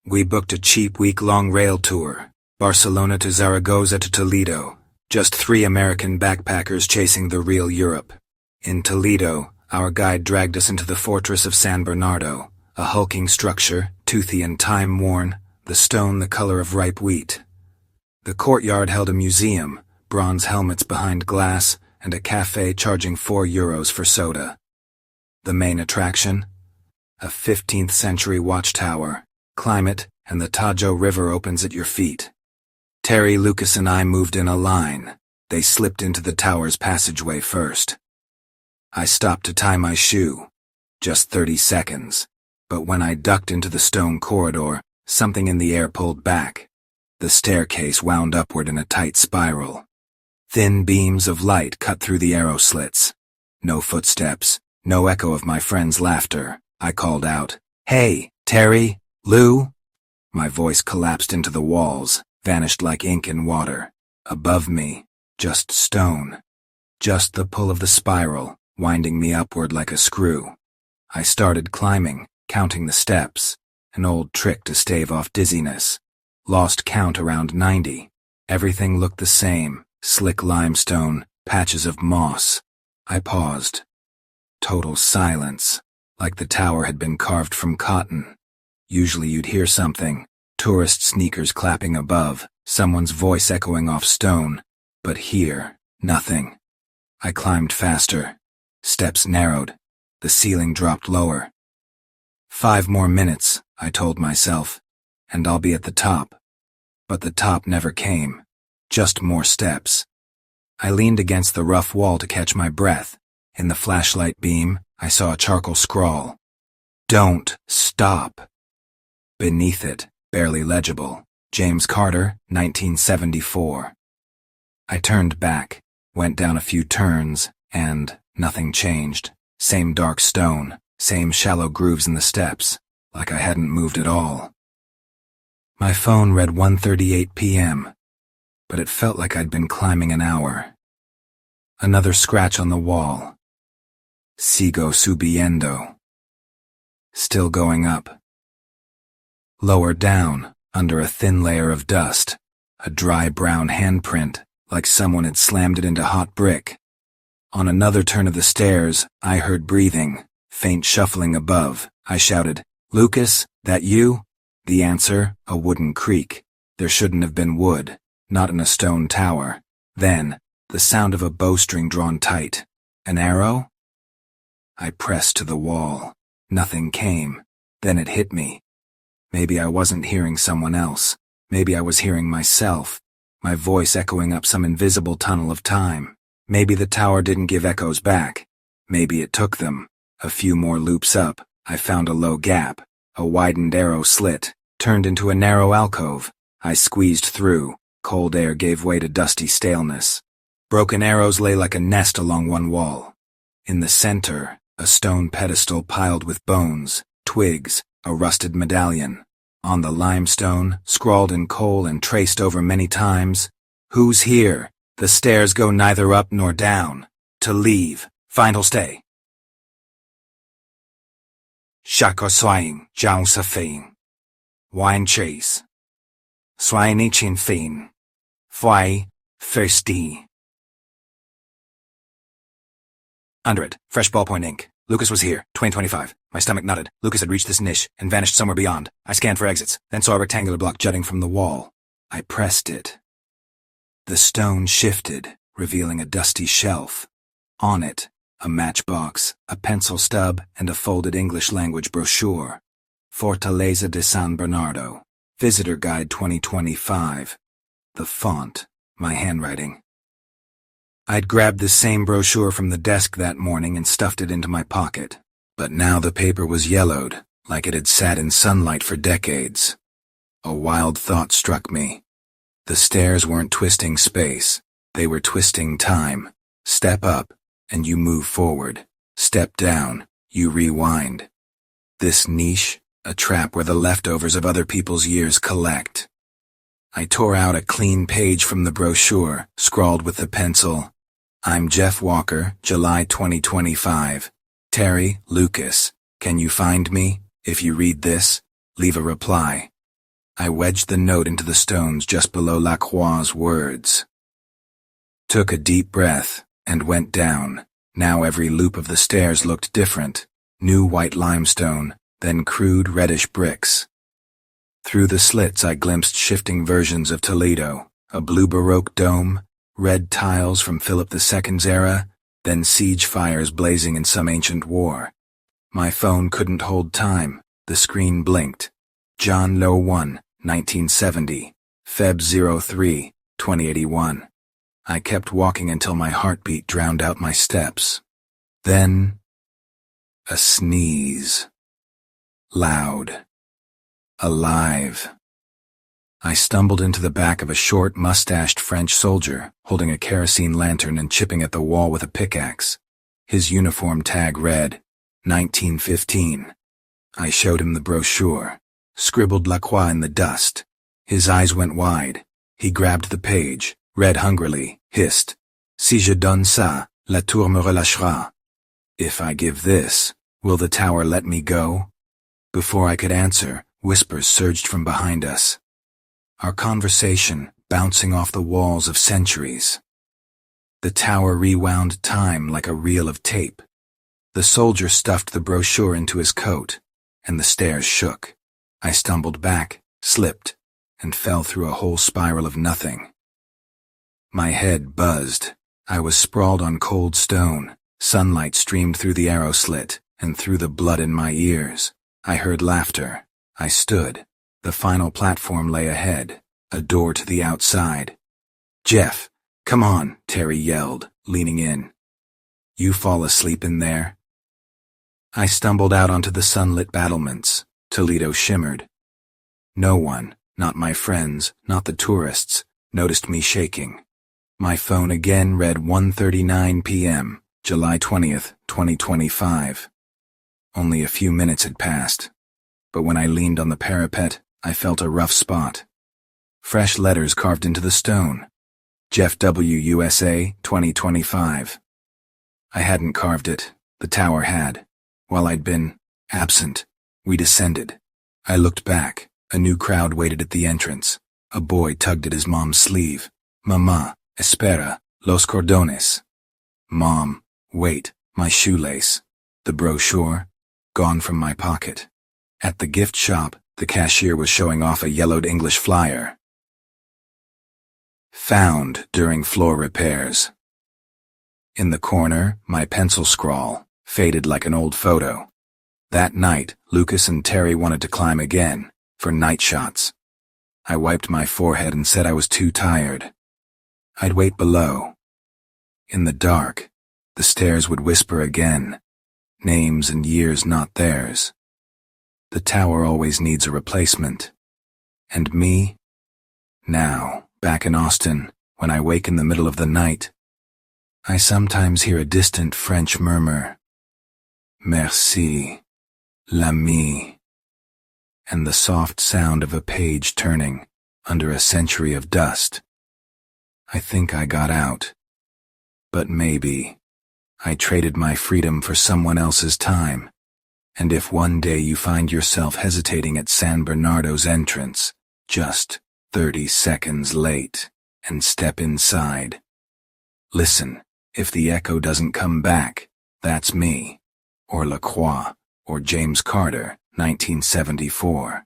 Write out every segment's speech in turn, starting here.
We booked a cheap week-long rail tour, Barcelona to Zaragoza to Toledo, just 3 American backpackers chasing the real Europe. In Toledo, our guide dragged us into the fortress of San Bernardo, a hulking structure, toothy and time-worn, the stone the color of ripe wheat. The courtyard held a museum, bronze helmets behind glass, and a cafe charging €4 for soda. The main attraction? A 15th-century watchtower. Climb it, and the Tajo River opens at your feet. Terry, Lucas, and I moved in a line. They slipped into the tower's passageway first. I stopped to tie my shoe. Just 30 seconds. But when I ducked into the stone corridor, something in the air pulled back. The staircase wound upward in a tight spiral. Thin beams of light cut through the arrow slits. No footsteps, no echo of my friend's laughter. I called out, "Hey, Terry, Lou?" My voice collapsed into the walls, vanished like ink in water. Above me, just stone. Just the pull of the spiral, winding me upward like a screw. I started climbing, counting the steps, an old trick to stave off dizziness. Lost count around 90. Everything looked the same, slick limestone, patches of moss. I paused. Total silence, like the tower had been carved from cotton. Usually you'd hear something, tourist sneakers clapping above, someone's voice echoing off stone, but here, nothing. I climbed faster. Steps narrowed. The ceiling dropped lower. 5 more minutes, I told myself, and I'll be at the top. But the top never came. Just more steps. I leaned against the rough wall to catch my breath. In the flashlight beam, I saw a charcoal scrawl. "Don't stop." Beneath it, barely legible, James Carter, 1974. I turned back, went down a few turns, and nothing changed. Same dark stone, same shallow grooves in the steps, like I hadn't moved at all. My phone read 1:38 p.m., but it felt like I'd been climbing an hour. Another scratch on the wall. Sigo subiendo. Still going up. Lower down, under a thin layer of dust, a dry brown handprint, like someone had slammed it into hot brick. On another turn of the stairs, I heard breathing, faint shuffling above. I shouted, "Lucas, that you?" The answer, a wooden creak. There shouldn't have been wood, not in a stone tower. Then, the sound of a bowstring drawn tight. An arrow? I pressed to the wall. Nothing came. Then it hit me. Maybe I wasn't hearing someone else. Maybe I was hearing myself, my voice echoing up some invisible tunnel of time. Maybe the tower didn't give echoes back. Maybe it took them. A few more loops up, I found a low gap. A widened arrow slit, turned into a narrow alcove. I squeezed through. Cold air gave way to dusty staleness. Broken arrows lay like a nest along one wall. In the center, a stone pedestal piled with bones, twigs, a rusted medallion. On the limestone, scrawled in coal and traced over many times, "Who's here? The stairs go neither up nor down. To leave. Final stay." Shako swaing, jaun sa fein. Wine chase. Swaini chin fein. Fwy, thirsty. Under it, fresh ballpoint ink. Lucas was here, 2025. My stomach nutted. Lucas had reached this niche and vanished somewhere beyond. I scanned for exits, then saw a rectangular block jutting from the wall. I pressed it. The stone shifted, revealing a dusty shelf. On it, a matchbox, a pencil stub, and a folded English-language brochure. Fortaleza de San Bernardo. Visitor Guide 2025. The font, my handwriting. I'd grabbed the same brochure from the desk that morning and stuffed it into my pocket. But now the paper was yellowed, like it had sat in sunlight for decades. A wild thought struck me. The stairs weren't twisting space. They were twisting time. Step up, and you move forward. Step down, you rewind. This niche, a trap where the leftovers of other people's years collect. I tore out a clean page from the brochure, scrawled with the pencil, "I'm Jeff Walker, July 2025. Terry, Lucas, can you find me? If you read this, leave a reply. I wedged the note into the stones just below Lacroix's words. Took a deep breath, and went down. Now every loop of the stairs looked different. New white limestone, then crude reddish bricks. Through the slits I glimpsed shifting versions of Toledo, a blue Baroque dome, red tiles from Philip II's era, then siege fires blazing in some ancient war. My phone couldn't hold time. The screen blinked. John Lowe 1, 1970, Feb 03, 2081. I kept walking until my heartbeat drowned out my steps. Then, a sneeze. Loud. Alive. I stumbled into the back of a short, mustached French soldier, holding a kerosene lantern and chipping at the wall with a pickaxe. His uniform tag read, 1915. I showed him the brochure, scribbled Lacroix in the dust. His eyes went wide. He grabbed the page, read hungrily, hissed, Si je donne ça, la tour me relâchera. If I give this, will the tower let me go? Before I could answer, whispers surged from behind us. Our conversation bouncing off the walls of centuries. The tower rewound time like a reel of tape. The soldier stuffed the brochure into his coat, and the stairs shook. I stumbled back, slipped, and fell through a whole spiral of nothing. My head buzzed. I was sprawled on cold stone. Sunlight streamed through the arrow slit and through the blood in my ears. I heard laughter. I stood. The final platform lay ahead, a door to the outside. Jeff, come on, Terry yelled, leaning in. You fall asleep in there? I stumbled out onto the sunlit battlements. Toledo shimmered. No one, not my friends, not the tourists, noticed me shaking. My phone again read 1:39 p.m., July 20th, 2025. Only a few minutes had passed, but when I leaned on the parapet, I felt a rough spot. Fresh letters carved into the stone. Jeff W. USA, 2025. I hadn't carved it. The tower had. While I'd been absent, we descended. I looked back. A new crowd waited at the entrance. A boy tugged at his mom's sleeve. Mamá, espera, los cordones. Mom, wait, my shoelace. The brochure, gone from my pocket. At the gift shop, the cashier was showing off a yellowed English flyer. Found during floor repairs. In the corner, my pencil scrawl, faded like an old photo. That night, Lucas and Terry wanted to climb again, for night shots. I wiped my forehead and said I was too tired. I'd wait below. In the dark, the stairs would whisper again, names and years not theirs. The tower always needs a replacement. And me? Now, back in Austin, when I wake in the middle of the night, I sometimes hear a distant French murmur, Merci, l'ami, and the soft sound of a page turning under a century of dust. I think I got out. But maybe I traded my freedom for someone else's time. And if one day you find yourself hesitating at San Bernardo's entrance, just 30 seconds late, and step inside. Listen, if the echo doesn't come back, that's me, or Lacroix, or James Carter, 1974,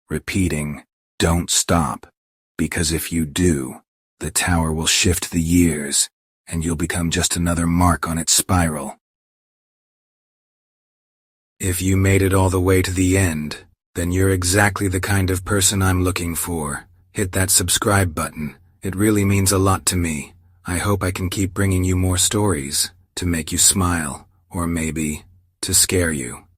repeating, don't stop, because if you do, the tower will shift the years, and you'll become just another mark on its spiral. If you made it all the way to the end, then you're exactly the kind of person I'm looking for. Hit that subscribe button. It really means a lot to me. I hope I can keep bringing you more stories, to make you smile, or maybe, to scare you.